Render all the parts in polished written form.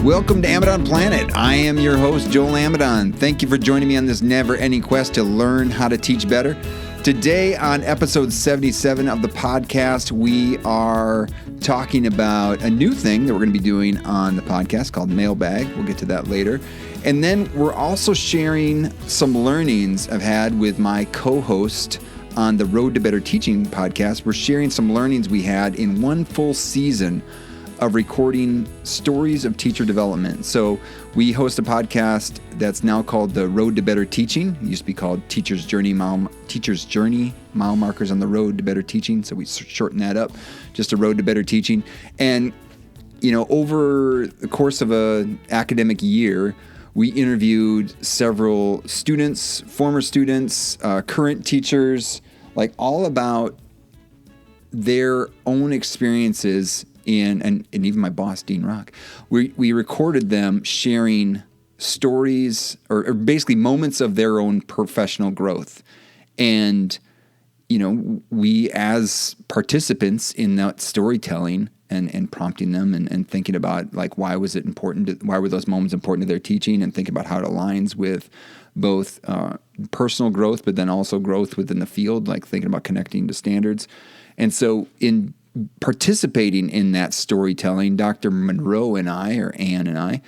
Welcome to Amidon Planet. I am your host, Joel Amidon. Thank you for joining me on this never-ending quest to learn how to teach better. Today on episode 77 of the podcast, we are talking about a new thing that we're going to be doing on the podcast called Mailbag. We'll get to that later. And then we're also sharing some learnings I've had with my co-host on the Road to Better Teaching podcast. We're sharing some learnings we had in one full season of recording stories of teacher development. So we host a podcast that's now called the Road to Better Teaching. It used to be called Teacher's Journey Mile Markers on the Road to Better Teaching. So we shorten that up, just a Road to Better Teaching. And, you know, over the course of an academic year, we interviewed several students, former students, current teachers, like all about their own experiences and even my boss, Dean Rock. We recorded them sharing stories or basically moments of their own professional growth. And, you know, we as participants in that storytelling and prompting them and thinking about, like, why was it important? Why were those moments important to their teaching? And think about how it aligns with both personal growth, but then also growth within the field, like thinking about connecting to standards. And so in participating in that storytelling, Dr. Monroe and I, or Ann and I,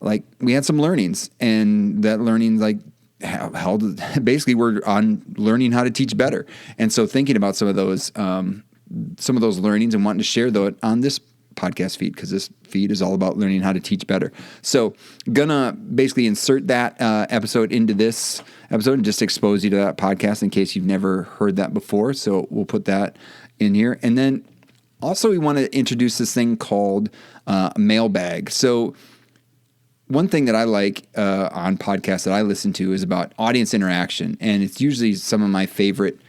like, we had some learnings, and that learning, like, held, basically we're on learning how to teach better. And so thinking about some of those learnings and wanting to share those on this podcast feed, because this feed is all about learning how to teach better. So gonna basically insert that episode into this episode and just expose you to that podcast in case you've never heard that before. So we'll put that in here. And then also, we want to introduce this thing called Mailbag. So one thing that I like on podcasts that I listen to is about audience interaction, and it's usually some of my favorite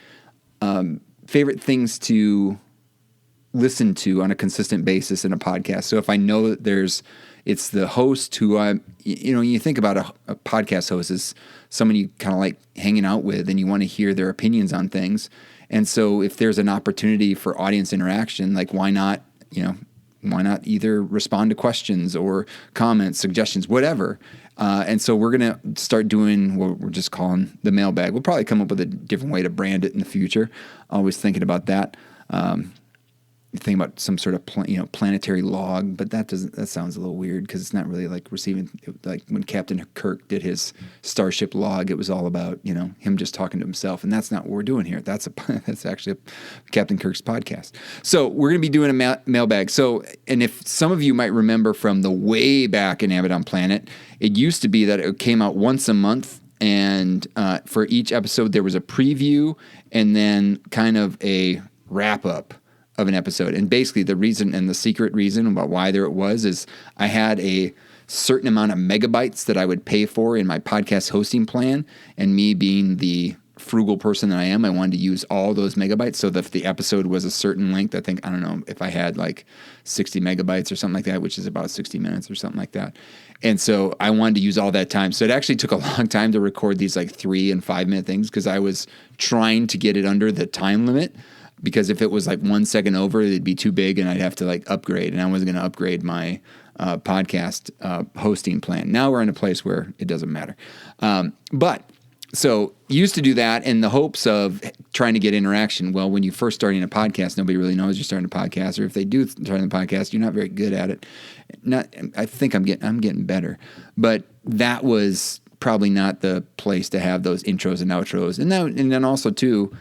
things to listen to on a consistent basis in a podcast. So if I know that it's the host who you think about a podcast host as someone you kind of like hanging out with, and you want to hear their opinions on things. And so if there's an opportunity for audience interaction, like, why not either respond to questions or comments, suggestions, whatever. And so we're going to start doing what we're just calling the mailbag. We'll probably come up with a different way to brand it in the future. Always thinking about that. Think about some sort of planetary log, but that sounds a little weird, because it's not really like receiving, like when Captain Kirk did his starship log, it was all about him just talking to himself, and that's not what we're doing here. That's actually Captain Kirk's podcast. So we're going to be doing a mailbag. So, and if some of you might remember from the way back in Amidon Planet, it used to be that it came out once a month, and for each episode there was a preview and then kind of a wrap up of an episode. And basically the reason, and the secret reason about why there it was, is I had a certain amount of megabytes that I would pay for in my podcast hosting plan. And me being the frugal person that I am, I wanted to use all those megabytes. So that if the episode was a certain length, I don't know if I had like 60 megabytes or something like that, which is about 60 minutes or something like that. And so I wanted to use all that time. So it actually took a long time to record these like 3 and 5 minute things, because I was trying to get it under the time limit. Because if it was like 1 second over, it'd be too big and I'd have to like upgrade. And I wasn't going to upgrade my podcast hosting plan. Now we're in a place where it doesn't matter. But so used to do that in the hopes of trying to get interaction. Well, when you first starting a podcast, nobody really knows you're starting a podcast. Or if they do start a podcast, you're not very good at it. I think I'm getting better. But that was probably not the place to have those intros and outros. And then also too,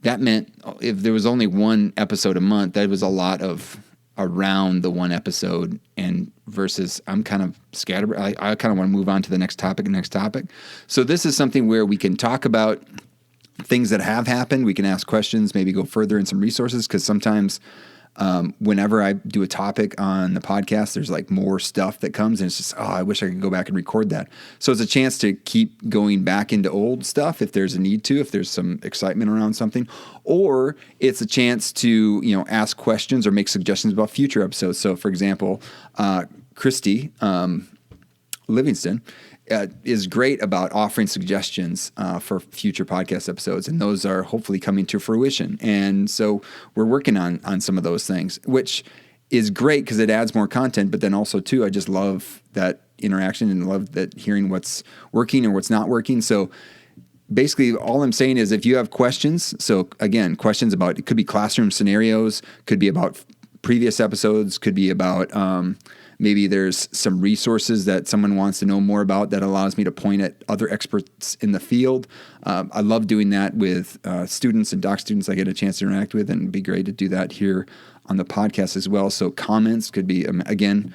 that meant if there was only one episode a month, that was a lot of around the one episode, and versus I'm kind of scattered. I kind of want to move on to the next topic. So this is something where we can talk about things that have happened. We can ask questions, maybe go further in some resources, because sometimes whenever I do a topic on the podcast, there's like more stuff that comes, and it's just, I wish I could go back and record that. So it's a chance to keep going back into old stuff if there's a need to, if there's some excitement around something, or it's a chance to, ask questions or make suggestions about future episodes. So for example, Christy Livingston is great about offering suggestions for future podcast episodes, and those are hopefully coming to fruition. And so we're working on some of those things, which is great because it adds more content. But then also too, I just love that interaction and love that hearing what's working and what's not working. So basically all I'm saying is if you have questions, so again, questions about, it could be classroom scenarios, could be about previous episodes, could be about maybe there's some resources that someone wants to know more about that allows me to point at other experts in the field. I love doing that with students and doc students I get a chance to interact with, and it'd be great to do that here on the podcast as well. So comments could be, again,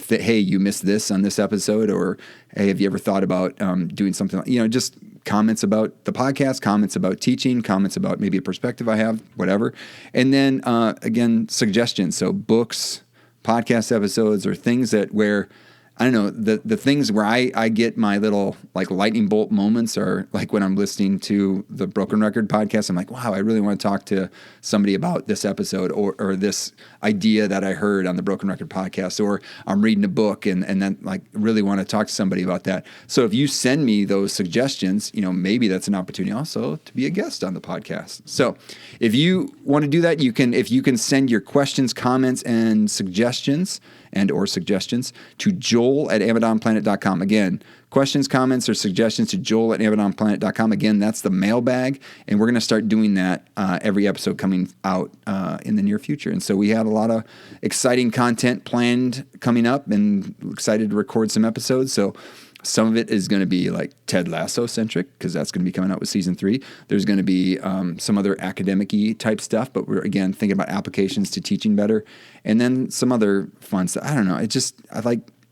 hey, you missed this on this episode, or hey, have you ever thought about doing something, just comments about the podcast, comments about teaching, comments about maybe a perspective I have, whatever. And then, again, suggestions. So books, podcast episodes, or things that where, I don't know, the things where I get my little like lightning bolt moments are like when I'm listening to the Broken Record podcast. I'm like, wow, I really want to talk to somebody about this episode or this idea that I heard on the Broken Record podcast, or I'm reading a book and then like really want to talk to somebody about that. So if you send me those suggestions, maybe that's an opportunity also to be a guest on the podcast. So if you want to do that, if you can send your questions, comments, and suggestions to joel@amidonplanet.com. Again, questions, comments, or suggestions to joel@amidonplanet.com. Again, that's the mailbag, and we're going to start doing that every episode coming out in the near future. And so we had a lot of exciting content planned coming up, and excited to record some episodes. So some of it is going to be like Ted Lasso centric, because that's going to be coming out with season 3. There's going to be some other academic-y type stuff, but we're again thinking about applications to teaching better, and then some other fun stuff. I don't know.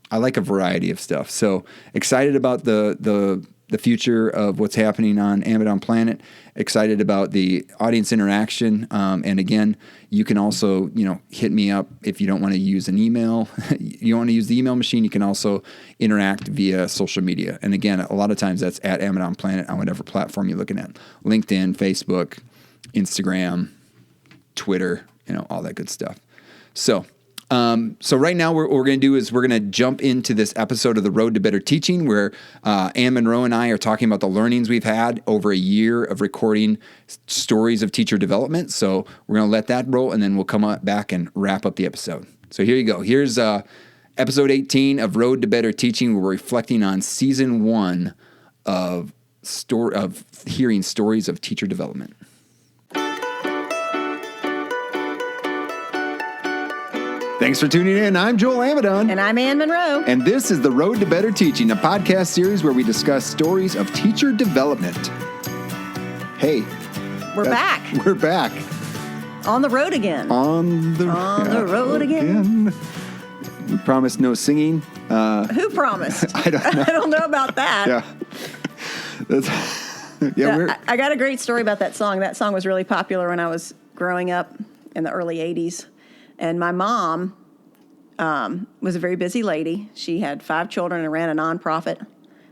I like a variety of stuff. So excited about the future of what's happening on Amidon Planet. Excited about the audience interaction. And again, you can also, hit me up if you don't want to use an email. You don't want to use the email machine. You can also interact via social media. And again, a lot of times that's at Amidon Planet on whatever platform you're looking at. LinkedIn, Facebook, Instagram, Twitter, all that good stuff. So right now what we're going to do is we're going to jump into this episode of The Road to Better Teaching, where Ann Monroe and I are talking about the learnings we've had over a year of recording stories of teacher development. So we're going to let that roll, and then we'll come back and wrap up the episode. So here you go. Here's episode 18 of Road to Better Teaching, where we're reflecting on season 1 of hearing stories of teacher development. Thanks for tuning in. I'm Joel Amidon. And I'm Ann Monroe. And this is The Road to Better Teaching, a podcast series where we discuss stories of teacher development. Hey. We're back. We're back. On the road again. On the road again. We promised no singing. Who promised? I don't know. I don't know about that. Yeah. I got a great story about that song. That song was really popular when I was growing up in the early 80s. And my mom was a very busy lady. She had 5 children and ran a nonprofit,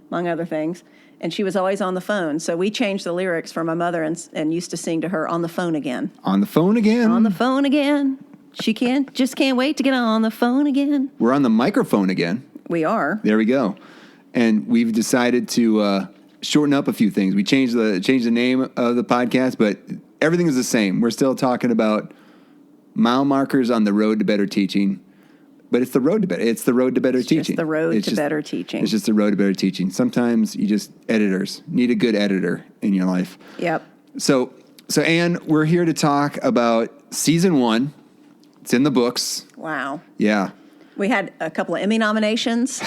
among other things. And she was always on the phone. So we changed the lyrics for my mother and used to sing to her, "On the phone again." On the phone again. On the phone again. She can't wait to get on the phone again. We're on the microphone again. We are. There we go. And we've decided to shorten up a few things. We changed the name of the podcast, but everything is the same. We're still talking about mile markers on the road to better teaching, but it's the road to better. It's the road to better teaching. Just the road to better teaching. It's just the road to better teaching. Sometimes you just editors need a good editor in your life. Yep. So Ann, we're here to talk about season 1. It's in the books. Wow. Yeah. We had a couple of Emmy nominations.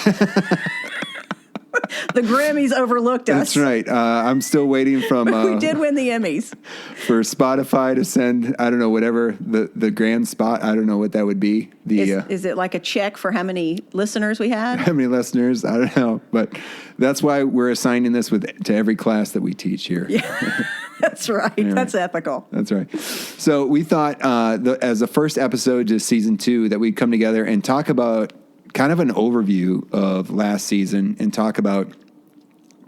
The Grammys overlooked us. That's right. I'm still waiting from... we did win the Emmys. For Spotify to send, I don't know, whatever, the grand spot, I don't know what that would be. Is it like a check for how many listeners we had? How many listeners? I don't know. But that's why we're assigning this to every class that we teach here. Yeah, that's right. Anyway, that's ethical. That's right. So we thought as the first episode to season 2 that we'd come together and talk about kind of an overview of last season and talk about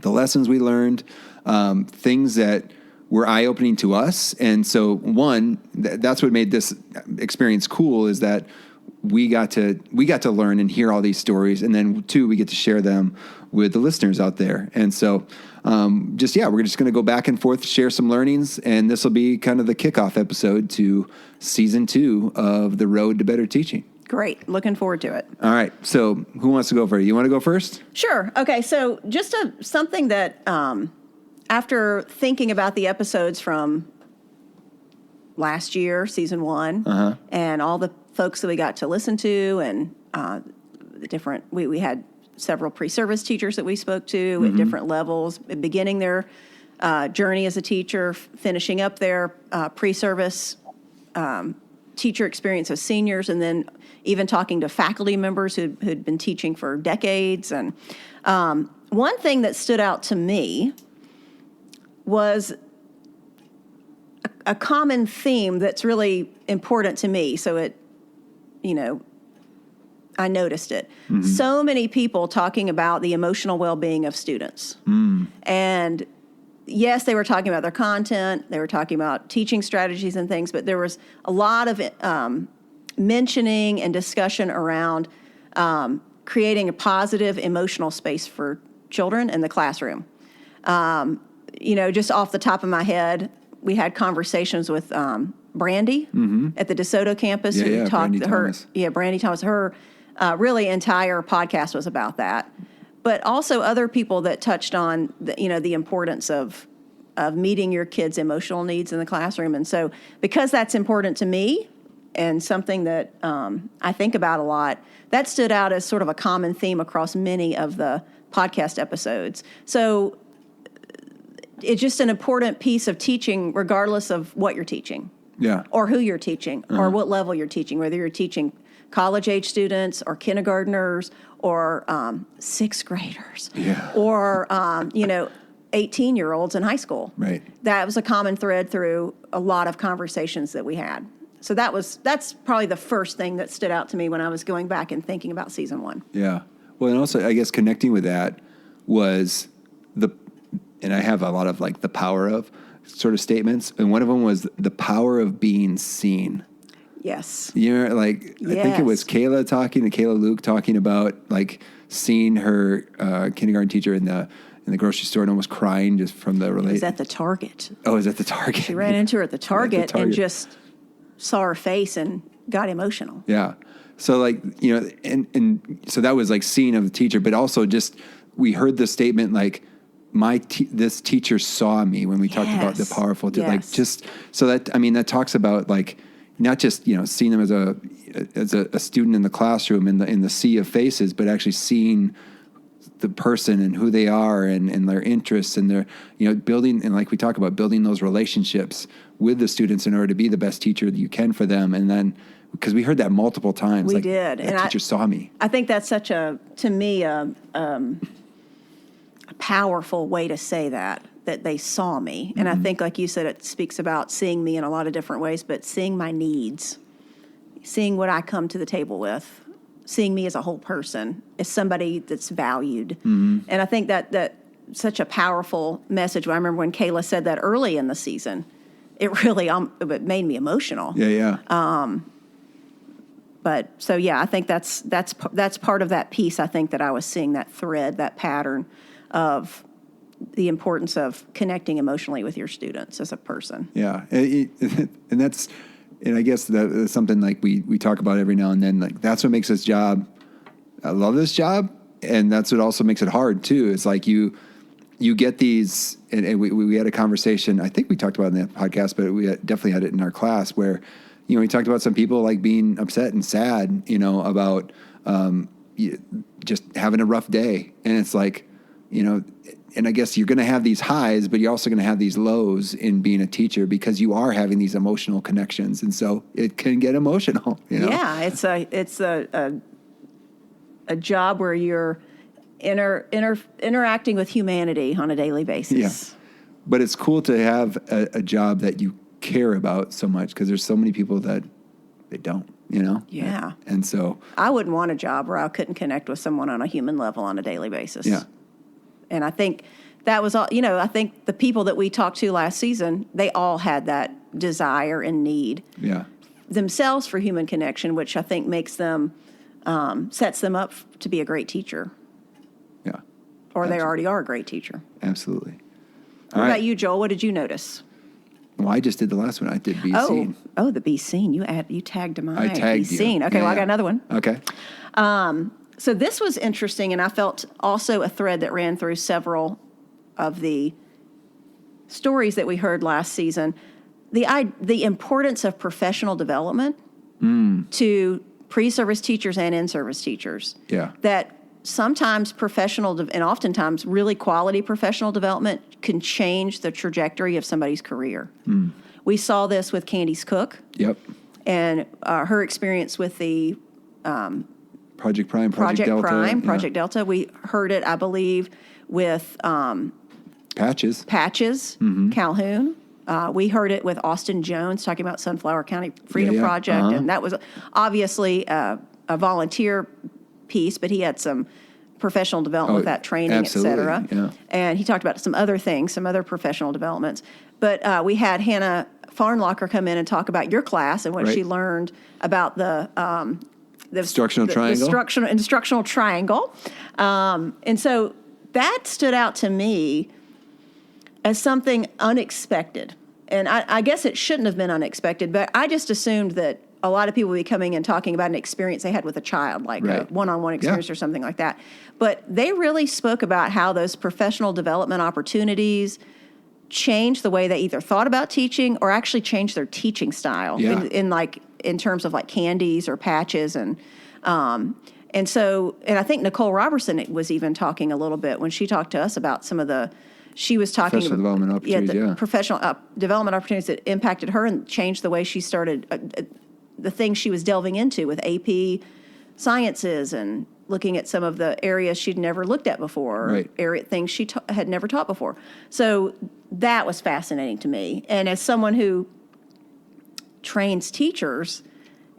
the lessons we learned, things that were eye-opening to us. And so one, that's what made this experience cool, is that we got to learn and hear all these stories. And then 2, we get to share them with the listeners out there. And so we're just going to go back and forth, share some learnings. And this will be kind of the kickoff episode to season 2 of The Road to Better Teaching. Great. Looking forward to it. All right. So who wants to go first? You want to go first? Sure. Okay. So just something that after thinking about the episodes from last year, season 1, and all the folks that we got to listen to, and the different, we had several pre-service teachers that we spoke to at different levels, beginning their journey as a teacher, finishing up their pre-service teacher experience as seniors, and then even talking to faculty members who'd been teaching for decades. And one thing that stood out to me was a common theme that's really important to me. So I noticed it. So many people talking about the emotional well-being of students. And yes, they were talking about their content, they were talking about teaching strategies and things, but there was a lot of mentioning and discussion around creating a positive emotional space for children in the classroom. Just off the top of my head, we had conversations with Brandy at the DeSoto campus. Yeah, talked Brandy Thomas. Brandy Thomas. Her really entire podcast was about that. But also other people that touched on the importance of meeting your kids' emotional needs in the classroom. And so because that's important to me and something that I think about a lot, that stood out as sort of a common theme across many of the podcast episodes. So it's just an important piece of teaching regardless of what you're teaching. Yeah. Or who you're teaching, or what level you're teaching, whether you're teaching college-age students or kindergartners or sixth graders or, 18-year-olds in high school. Right. That was a common thread through a lot of conversations that we had. So that's probably the first thing that stood out to me when I was going back and thinking about season 1. Yeah. Well, and also, I guess connecting with that was and I have a lot of like the power of sort of statements. And one of them was the power of being seen. Yes. I think it was Kayla Luke talking about like seeing her kindergarten teacher in the grocery store and almost crying just from the It was at the Target. Oh, it was at the Target. She ran into her at the Target and just saw her face and got emotional. Yeah. So and so that was like seeing of the teacher, but also just we heard the statement like this teacher saw me when we talked about the powerful like just so that talks about like not just seeing them as a student in the classroom in the sea of faces, but actually seeing the person and who they are and their interests and their building, and like we talk about building those relationships with the students in order to be the best teacher that you can for them. And then because we heard that multiple times, we did, that teacher saw me. I think that's such a powerful way to say that they saw me. And I think, like you said, it speaks about seeing me in a lot of different ways, but seeing my needs, seeing what I come to the table with, seeing me as a whole person, as somebody that's valued. And I think that such a powerful message. I remember when Kayla said that early in the season, it really it made me emotional. Yeah. But so, I think that's part of that piece. I think that I was seeing that thread, that pattern of the importance of connecting emotionally with your students as a person. Yeah. And I guess that's something like we talk about every now and then. Like that's what makes this job. I love this job, and that's what also makes it hard too. It's like you get these, and we had a conversation. I think we talked about it in the podcast, but we definitely had it in our class where we talked about some people like being upset and sad, about just having a rough day, and it's like and I guess you're going to have these highs, but you're also going to have these lows in being a teacher because you are having these emotional connections, and so it can get emotional. Yeah, it's a job where you're interacting with humanity on a daily basis. Yeah, but it's cool to have a job that you care about so much because there's so many people that they don't. Yeah, and so I wouldn't want a job where I couldn't connect with someone on a human level on a daily basis. Yeah. And I think that was all, I think the people that we talked to last season, they all had that desire and need themselves for human connection, which I think makes them, sets them up to be a great teacher. Yeah. Or they already are a great teacher. Absolutely. What about you, Joel? What did you notice? Well, I just did the last one. I did be seen. Oh, the be seen. You tagged mine. I tagged be you. Seen. Okay, Yeah, well, I yeah. got another one. Okay. So this was interesting, and I felt also a thread that ran through several of the stories that we heard last season. The importance of professional development to pre-service teachers and in-service teachers. Yeah. That sometimes and oftentimes really quality professional development can change the trajectory of somebody's career. We saw this with Candice Cook. Yep. And her experience with the Project Prime, Project Delta. We heard it, I believe, with Patches, Calhoun. We heard it with Austin Jones talking about Sunflower County Freedom Yeah. Project, and that was obviously a volunteer piece, but he had some professional development with that training, et cetera. Yeah. And he talked about some other things, some other professional developments. But we had Hannah Farnlocker come in and talk about your class and what she learned about the instructional triangle. The instructional triangle. And so that stood out to me as something unexpected. And I guess it shouldn't have been unexpected, but I just assumed that a lot of people would be coming and talking about an experience they had with a child, like a one-on-one experience or something like that. But they really spoke about how those professional development opportunities changed the way they either thought about teaching or actually changed their teaching style in terms of like Candies or Patches. And I think Nicole Robertson was even talking a little bit when she talked to us about some of she was talking professional development opportunities, professional development opportunities that impacted her and changed the way she started the things she was delving into with AP sciences and looking at some of the areas she'd never looked at before, things she had never taught before. So that was fascinating to me. And as someone who trains teachers,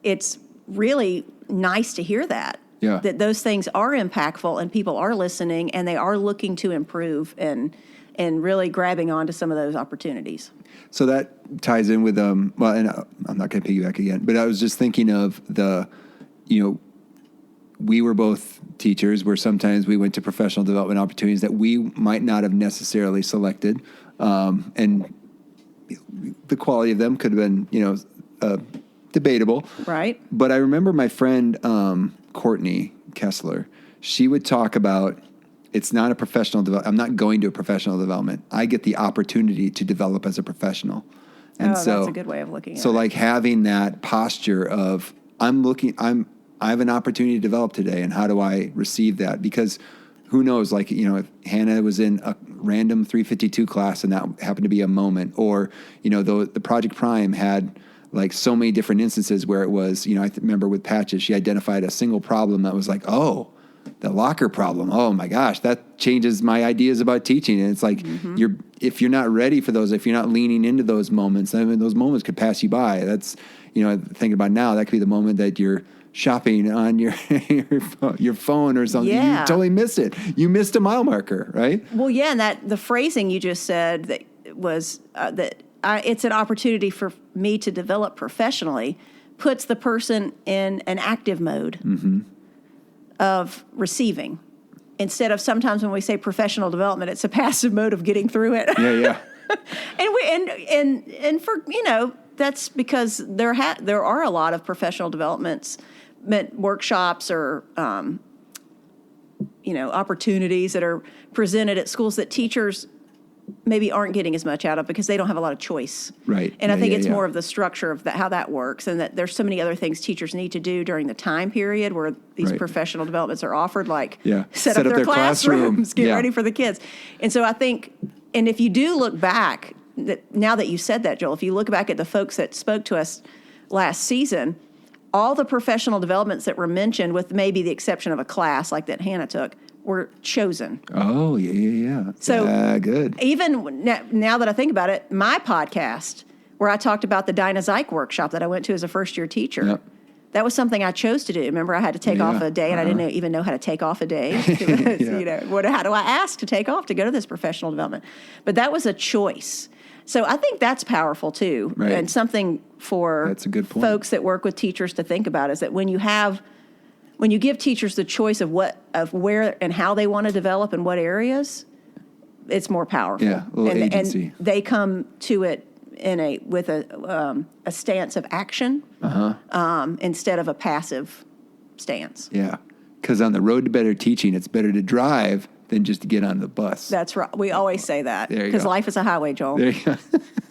it's really nice to hear that those things are impactful and people are listening and they are looking to improve and really grabbing onto some of those opportunities. So that ties in with and I'm not going to piggyback again, but I was just thinking of we were both teachers where sometimes we went to professional development opportunities that we might not have necessarily selected, and the quality of them could have been debatable. Right. But I remember my friend Courtney Kessler. She would talk about. It's not a professional development. I'm not going to a professional development. I get the opportunity to develop as a professional. And so that's a good way of looking at it. So like having that posture of I have an opportunity to develop today and how do I receive that? Because who knows, like, if Hannah was in a random 352 class and that happened to be a moment, or, the Project Prime had like so many different instances where it was, I remember with Patches, she identified a single problem that was like, the locker problem. Oh my gosh, that changes my ideas about teaching. And it's like, if you're not ready for those, if you're not leaning into those moments, I mean, those moments could pass you by. That's, thinking about now, that could be the moment that you're shopping on your phone or something. Yeah. You totally missed it. You missed a mile marker, right? Well, yeah. And the phrasing you just said that was it's an opportunity for me to develop professionally puts the person in an active mode. Of receiving, instead of sometimes when we say professional development, it's a passive mode of getting through it. Yeah. and for that's because there are a lot of professional developments, workshops or opportunities that are presented at schools that teachers maybe aren't getting as much out of because they don't have a lot of choice. Right. And I think it's more of the structure of how that works, and that there's so many other things teachers need to do during the time period where these professional developments are offered, like set up their classrooms, get ready for the kids. And so I think, and if you do look back, now that you said that, Joel, if you look back at the folks that spoke to us last season, all the professional developments that were mentioned, with maybe the exception of a class like that Hannah took, were chosen. Oh, yeah. So good. Even now that I think about it, my podcast, where I talked about the Dinah Zyke workshop that I went to as a first-year teacher, that was something I chose to do. Remember, I had to take off a day, and I didn't even know how to take off a day. How do I ask to take off to go to this professional development? But that was a choice. So I think that's powerful, too. Right. And something for that's a good point. Folks that work with teachers to think about is that when you give teachers the choice of where and how they want to develop in what areas, it's more powerful. Yeah, a little agency. And they come to it with a stance of action instead of a passive stance. Yeah, because on the road to better teaching, it's better to drive than just to get on the bus. That's right. We always say that because life is a highway, Joel. There you go.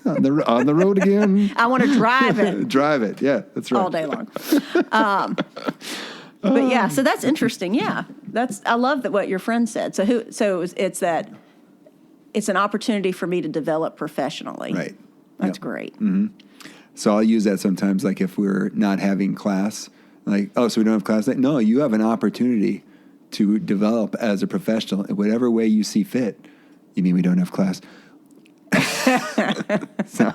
on the road again. I want to drive it. Drive it. Yeah, that's right. All day long. But yeah, so that's interesting. Yeah, I love that what your friend said. So it's an opportunity for me to develop professionally. Right. That's great. Mm-hmm. So I'll use that sometimes, like if we're not having class, like, oh, so we don't have class. Like, no, you have an opportunity to develop as a professional in whatever way you see fit. You mean we don't have class? So,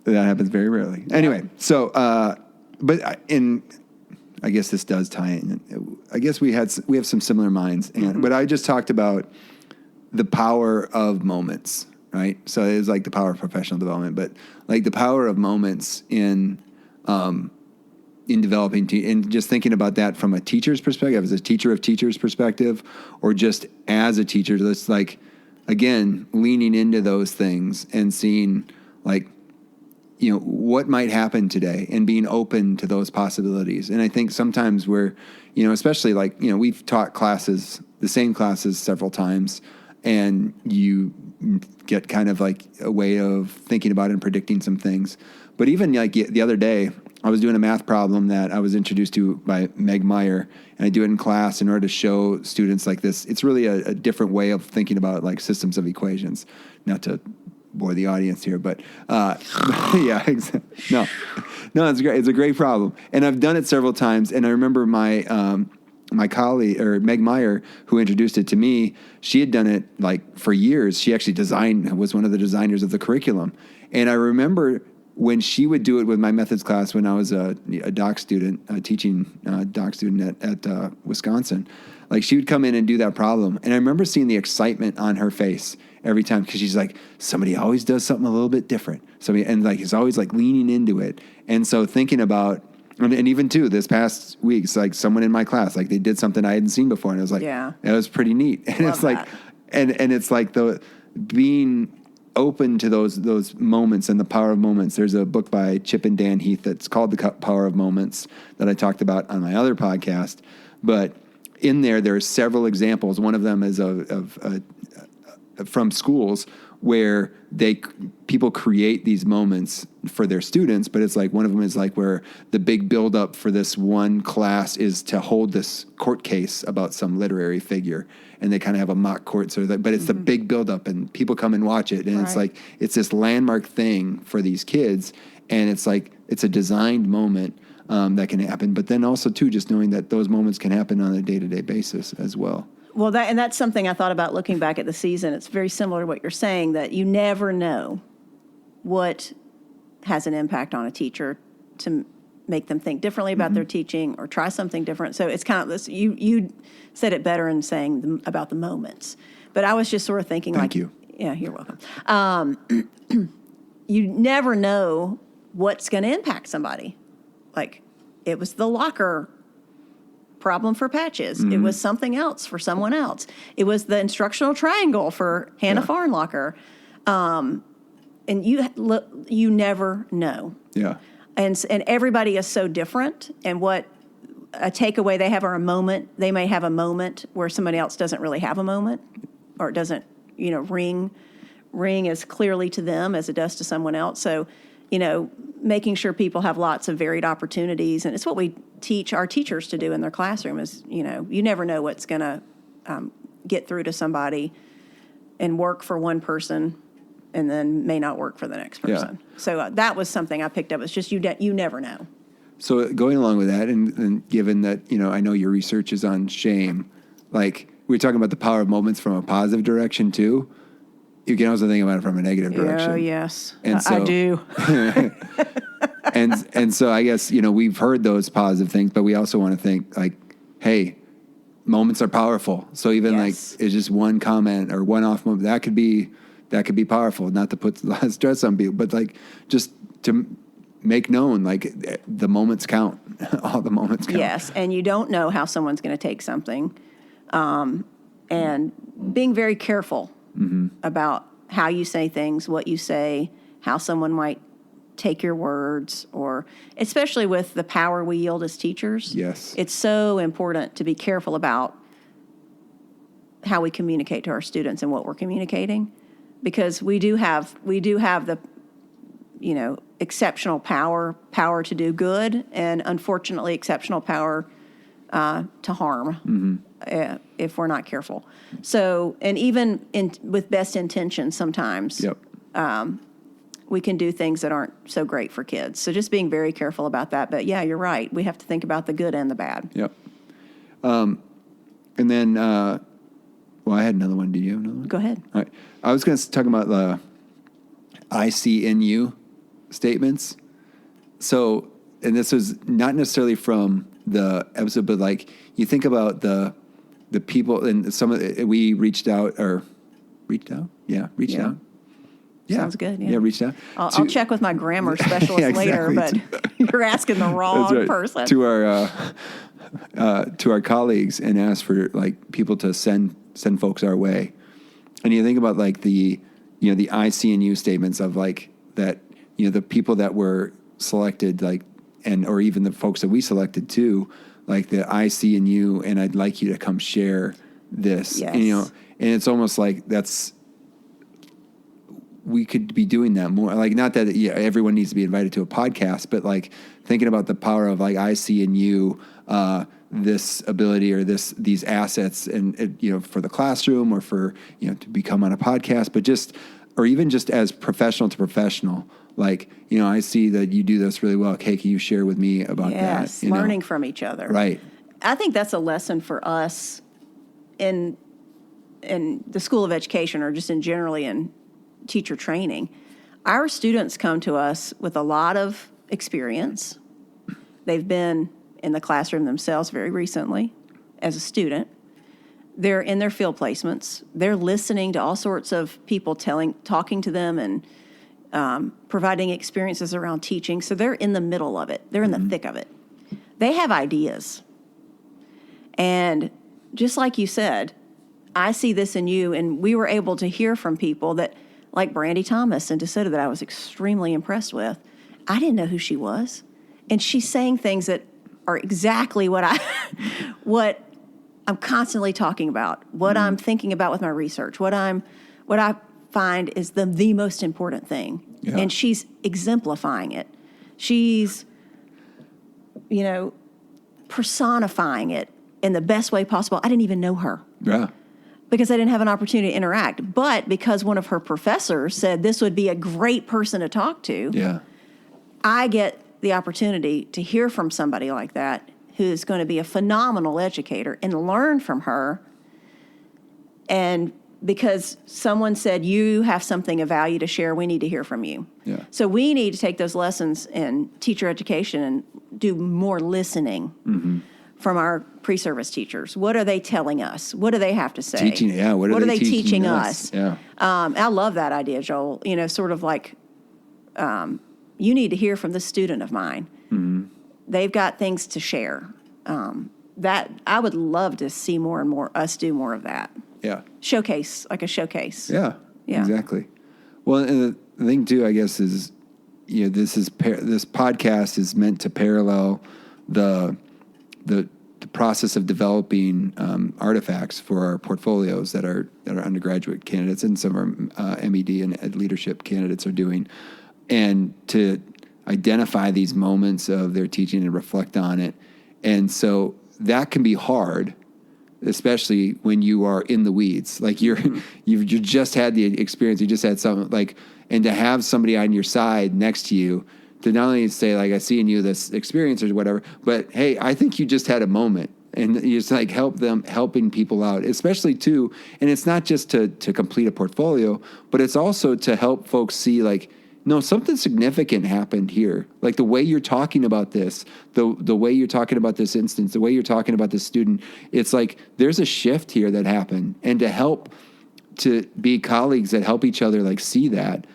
that happens very rarely. Anyway, so, I guess this does tie in. I guess we have some similar minds, but I just talked about the power of moments, right? So it was like the power of professional development, but like the power of moments in developing, and just thinking about that from a teacher's perspective, as a teacher of teachers' perspective, or just as a teacher, that's like, again, leaning into those things and seeing like, what might happen today and being open to those possibilities. And I think sometimes we're, especially like, we've taught the same classes several times, and you get kind of like a way of thinking about it and predicting some things. But even like the other day, I was doing a math problem that I was introduced to by Meg Meyer, and I do it in class in order to show students like this. It's really a different way of thinking about like systems of equations, not to bore the audience here, but yeah, no, it's great. It's a great problem, and I've done it several times. And I remember my colleague, or Meg Meyer, who introduced it to me, she had done it like for years. She actually was one of the designers of the curriculum, and I remember when she would do it with my methods class when I was a doc student, teaching doc student at Wisconsin. Like, she would come in and do that problem, and I remember seeing the excitement on her face every time, because she's like, somebody always does something a little bit different. And like, is always like leaning into it. And so thinking about, and even too, this past week, it's like someone in my class, like they did something I hadn't seen before, and it was like, it was pretty neat. And Love it's like, that. and it's like being open to those moments and the power of moments. There's a book by Chip and Dan Heath that's called The Power of Moments that I talked about on my other podcast. But in there are several examples. One of them is from schools where people create these moments for their students, but it's like one of them is like where the big buildup for this one class is to hold this court case about some literary figure, and they kind of have a mock court, but it's the big buildup, and people come and watch it, and it's like it's this landmark thing for these kids, and it's like it's a designed moment that can happen, but then also too just knowing that those moments can happen on a day-to-day basis as well. Well, that's something I thought about looking back at the season. It's very similar to what you're saying, that you never know what has an impact on a teacher to make them think differently about their teaching or try something different. So it's kind of this, you said it better in saying about the moments. But I was just sort of thinking Thank you. Yeah, you're welcome. You never know what's going to impact somebody. Like, it was the locker problem for Patches. It was something else for someone else. It was the instructional triangle for Hannah Farnlocker. And you never know. Yeah. And everybody is so different. And what a takeaway they have or a moment, they may have a moment where somebody else doesn't really have a moment, or it doesn't, ring as clearly to them as it does to someone else. So, making sure people have lots of varied opportunities. And it's what we teach our teachers to do in their classroom is, you never know what's going to get through to somebody and work for one person and then may not work for the next person. Yeah. So that was something I picked up. It's just you never know. So going along with that, and given that, I know your research is on shame, like we were talking about the power of moments from a positive direction too. You can also think about it from a negative direction. Oh, yes. And so, I do. and so I guess, we've heard those positive things, but we also want to think like, hey, moments are powerful. So even like it's just one comment or one off moment, that could be powerful. Not to put a lot of stress on people, but like just to make known, like the moments count. All the moments count. Yes, and you don't know how someone's going to take something. And being very careful about how you say things, what you say, how someone might take your words, or especially with the power we yield as teachers. Yes. It's so important to be careful about how we communicate to our students and what we're communicating, because we do have the, exceptional power to do good, and unfortunately exceptional power to harm if we're not careful. So, and even with best intentions, sometimes we can do things that aren't so great for kids. So just being very careful about that. But yeah, you're right. We have to think about the good and the bad. Yep. And then, well, I had another one. Did you have another one? Go ahead. All right. I was going to talk about the I see in you statements. So, and this was not necessarily from the episode, but like you think about the people, and some of we reached out. Yeah. Sounds good. Yeah, reached out. I'll check with my grammar specialist later, but you're asking the wrong person. To our colleagues, and ask for like people to send folks our way. And you think about like the I see in you statements of like that, the people that were selected, like, or even the folks that we selected too, like the I see in you, and I'd like you to come share this. Yes. And, and it's almost like we could be doing that more. Like, not that everyone needs to be invited to a podcast, but like thinking about the power of like, I see in you this ability or these assets, and for the classroom, or for, to become on a podcast, but or even just as professional to professional, like, I see that you do this really well. Okay, can you share with me about that? Yes, learning from each other. Right. I think that's a lesson for us in the School of Education, or just generally in teacher training. Our students come to us with a lot of experience. They've been in the classroom themselves very recently as a student. They're in their field placements. They're listening to all sorts of people talking to them, and providing experiences around teaching. So they're in the middle of it. They're in the thick of it. They have ideas. And just like you said, I see this in you, and we were able to hear from people that, like Brandy Thomas in DeSoto, that I was extremely impressed with. I didn't know who she was. And she's saying things that are exactly what I'm constantly talking about, what I'm thinking about with my research, what I find is the most important thing. Yeah. And she's exemplifying it. She's, personifying it in the best way possible. I didn't even know her. Yeah. Because I didn't have an opportunity to interact. But because one of her professors said this would be a great person to talk to, yeah, I get the opportunity to hear from somebody like that, who's going to be a phenomenal educator, and learn from her. And because someone said, you have something of value to share, we need to hear from you. Yeah. So we need to take those lessons in teacher education and do more listening from our pre-service teachers. What are they telling us? What do they have to say? Teaching, yeah. What are they teaching us? Yeah. I love that idea, Joel. Sort of like, you need to hear from this student of mine. Mm-hmm. They've got things to share. That I would love to see more and more us do more of that. Yeah. Showcase, like a showcase. Yeah. Exactly. Well, and the thing too, I guess, is, this podcast is meant to parallel the process of developing artifacts for our portfolios that our undergraduate candidates and some of our MED and Ed leadership candidates are doing, and to identify these moments of their teaching and reflect on it. And so that can be hard, especially when you are in the weeds. Like you've just had the experience, you just had something like, and to have somebody on your side next to you to not only say like, I see in you this experience or whatever, but hey, I think you just had a moment, and you just like helping people out, especially too. And it's not just to complete a portfolio, but it's also to help folks see like, no, something significant happened here. Like the way you're talking about this, the way you're talking about this instance, the way you're talking about this student, it's like there's a shift here that happened. And to help to be colleagues that help each other like see that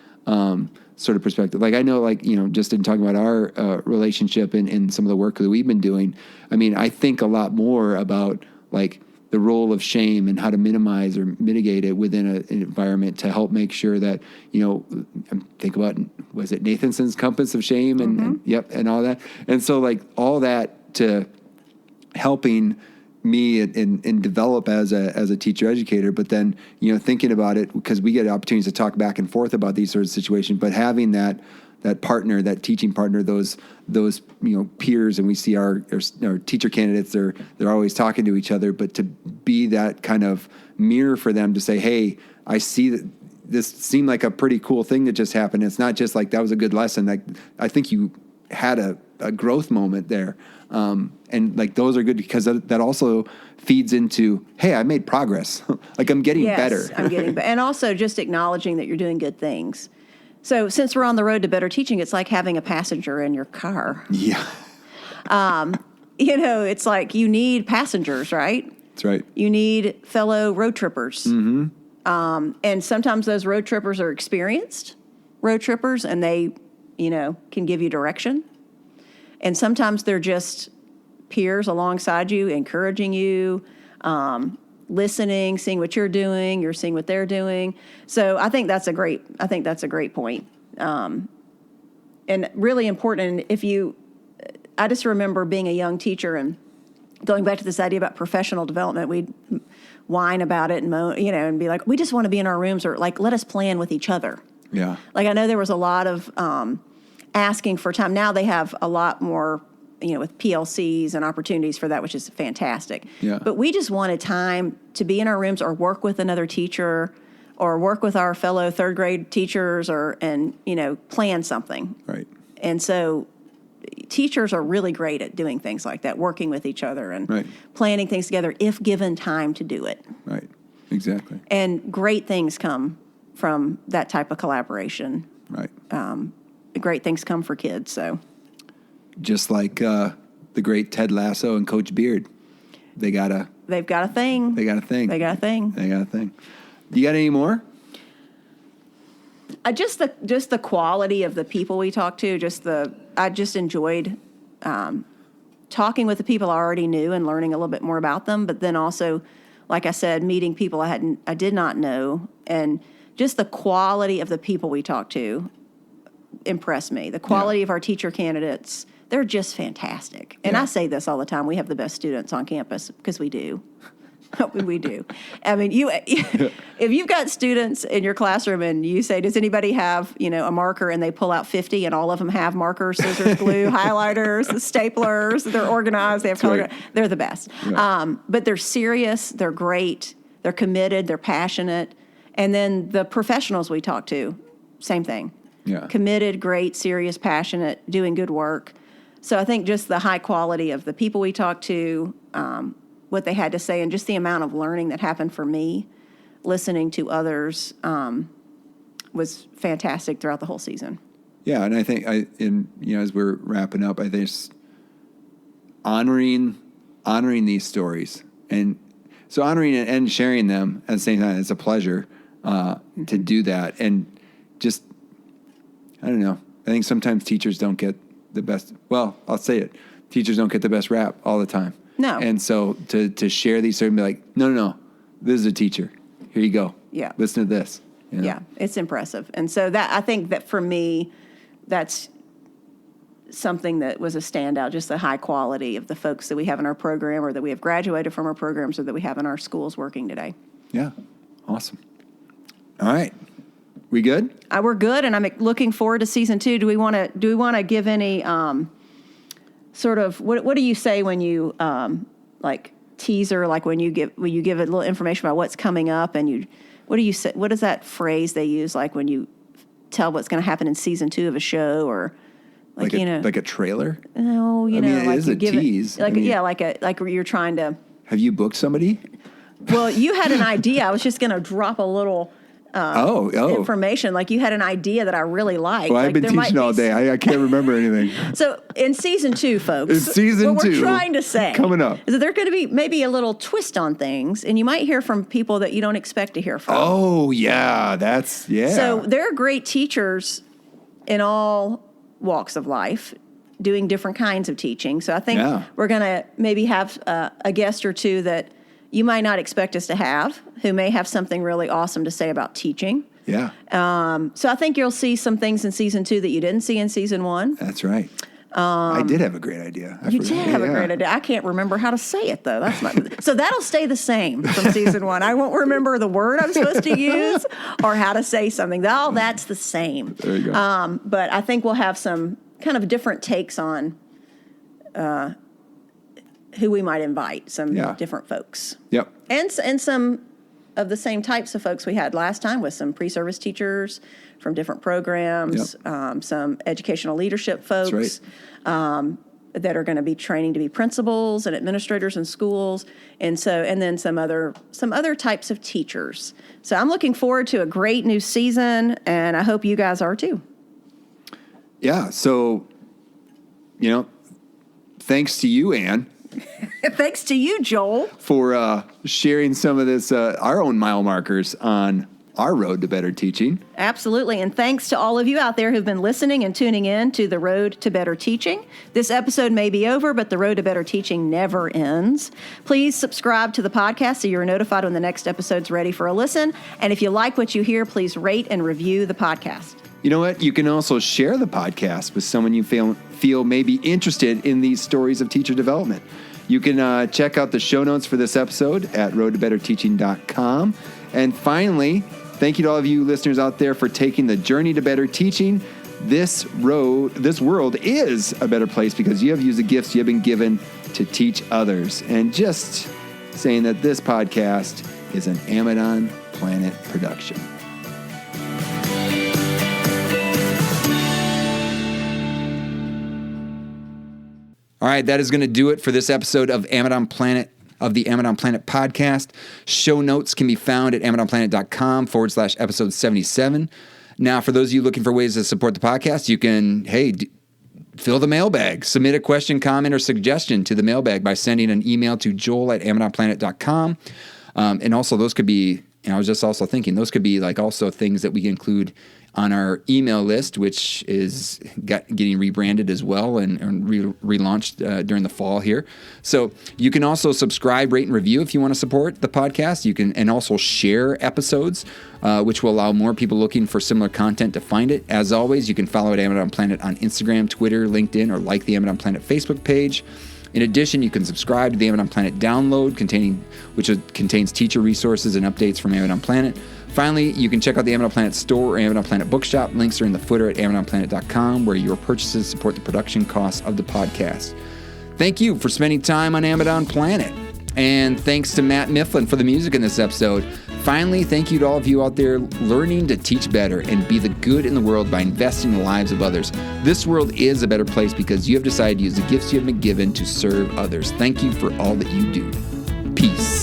sort of perspective. Like I know, like, just in talking about our relationship and some of the work that we've been doing, I mean, I think a lot more about like the role of shame and how to minimize or mitigate it within an environment to help make sure that, think about, was it Nathanson's compass of shame and all that. And so like all that to helping me and develop as a teacher educator, but then, thinking about it, because we get opportunities to talk back and forth about these sorts of situations, but having that partner, that teaching partner, those peers, and we see our teacher candidates, they're always talking to each other, but to be that kind of mirror for them to say, hey, I see that this seemed like a pretty cool thing that just happened. It's not just like that was a good lesson. Like I think you had a growth moment there. And like those are good because that also feeds into, hey, I made progress. Like I'm getting better. I'm getting better. And also just acknowledging that you're doing good things. So since we're on the road to better teaching, it's like having a passenger in your car. Yeah. It's like you need passengers, right? That's right. You need fellow road trippers. Mm-hmm. And sometimes those road trippers are experienced road trippers, and they, can give you direction. And sometimes they're just peers alongside you, encouraging you, listening, seeing what you're doing, you're seeing what they're doing. So I think that's a great point. And really important. I just remember being a young teacher and going back to this idea about professional development, we'd whine about it and moan, and be like, we just want to be in our rooms, or like, let us plan with each other. Yeah. Like I know there was a lot of asking for time. Now they have a lot more, with PLCs and opportunities for that, which is fantastic. Yeah. But we just wanted time to be in our rooms or work with another teacher or work with our fellow third grade teachers and plan something. Right. And so teachers are really great at doing things like that, working with each other and planning things together if given time to do it. Right. Exactly. And great things come from that type of collaboration. Right. Great things come for kids, so. Just like the great Ted Lasso and Coach Beard. They've got a thing. They got a thing. You got any more? Just the quality of the people we talked to. I just enjoyed talking with the people I already knew and learning a little bit more about them. But then also, like I said, meeting people I did not know, and just the quality of the people we talked to impressed me. The quality of our teacher candidates. They're just fantastic. And I say this all the time. We have the best students on campus because we do. We do. I mean, if you've got students in your classroom and you say, does anybody have, a marker, and they pull out 50 and all of them have markers, scissors, glue, highlighters, staplers, they're organized, they have color. Right. They're the best. Yeah. But they're serious, they're great, they're committed, they're passionate. And then the professionals we talk to, same thing. Yeah. Committed, great, serious, passionate, doing good work. So I think just the high quality of the people we talked to, what they had to say, and just the amount of learning that happened for me, listening to others, was fantastic throughout the whole season. Yeah, and I think as we're wrapping up, I think it's honoring these stories, and so honoring and sharing them at the same time. It's a pleasure to do that, and just I don't know. I think sometimes teachers don't get the best. Well, I'll say it. Teachers don't get the best rap all the time. No. And so to share these stories and be like, no, this is a teacher. Here you go. Yeah. Listen to this. Yeah, it's impressive. And so I think that for me, that's something that was a standout, just the high quality of the folks that we have in our program, or that we have graduated from our programs, or that we have in our schools working today. Yeah. Awesome. All right. We good? We're good, and I'm looking forward to season 2. Do we want to give any sort of what do you say when you like teaser, like when you give a little information about what's coming up, and what do you say? What is that phrase they use, like when you tell what's going to happen in season 2 of a show, or like a trailer? No, it like is a tease. Like you're trying to. Have you booked somebody? Well, you had an idea. I was just going to drop a little. Information. Like you had an idea that I really liked. Well, I've been teaching all day. I can't remember anything. So in season 2, folks, what we're trying to say coming up is that there's going to be maybe a little twist on things, and you might hear from people that you don't expect to hear from. Oh, yeah. So there are great teachers in all walks of life doing different kinds of teaching. So I think we're going to maybe have a guest or two that you might not expect us to have, who may have something really awesome to say about teaching. Yeah. So I think you'll see some things in season 2 that you didn't see in season 1. That's right. I did have a great idea. You did have a great idea. I can't remember how to say it, though. So that'll stay the same from season 1. I won't remember the word I'm supposed to use or how to say something. All that's the same. There you go. But I think we'll have some kind of different takes on who we might invite, some different folks. Yep. And some of the same types of folks we had last time with some pre-service teachers from different programs, some educational leadership folks that are going to be training to be principals and administrators in schools, and then some other types of teachers. So I'm looking forward to a great new season, and I hope you guys are too. Yeah. So, thanks to you, Ann. Thanks to you, Joel, for sharing some of this, our own mile markers on our road to better teaching. Absolutely. And thanks to all of you out there who've been listening and tuning in to the Road to Better Teaching. This episode may be over, but the Road to Better Teaching never ends. Please subscribe to the podcast so you're notified when the next episode's ready for a listen. And if you like what you hear, please rate and review the podcast. You know what? You can also share the podcast with someone you feel may be interested in these stories of teacher development. You can check out the show notes for this episode at roadtobetterteaching.com. And finally, thank you to all of you listeners out there for taking the journey to better teaching. This world is a better place because you have used the gifts you have been given to teach others. And just saying that this podcast is an Amidon Planet production. All right, that is going to do it for this episode of Amidon Planet, of the Amidon Planet podcast. Show notes can be found at amidonplanet.com/episode 77. Now, for those of you looking for ways to support the podcast, you can, fill the mailbag. Submit a question, comment, or suggestion to the mailbag by sending an email to joel@amidonplanet.com. And also, those could be, I was just also thinking, those could be like also things that we can include on our email list, which is getting rebranded as well and relaunched during the fall here. So you can also subscribe, rate, and review if you want to support the podcast. You can, and also share episodes, which will allow more people looking for similar content to find it. As always, you can follow at Amidon Planet on Instagram, Twitter, LinkedIn, or like the Amidon Planet Facebook page. In addition, you can subscribe to the Amidon Planet download, which contains teacher resources and updates from Amidon Planet. Finally, you can check out the Amidon Planet store or Amidon Planet bookshop. Links are in the footer at amidonplanet.com, where your purchases support the production costs of the podcast. Thank you for spending time on Amidon Planet. And thanks to Matt Mifflin for the music in this episode. Finally, thank you to all of you out there learning to teach better and be the good in the world by investing in the lives of others. This world is a better place because you have decided to use the gifts you have been given to serve others. Thank you for all that you do. Peace.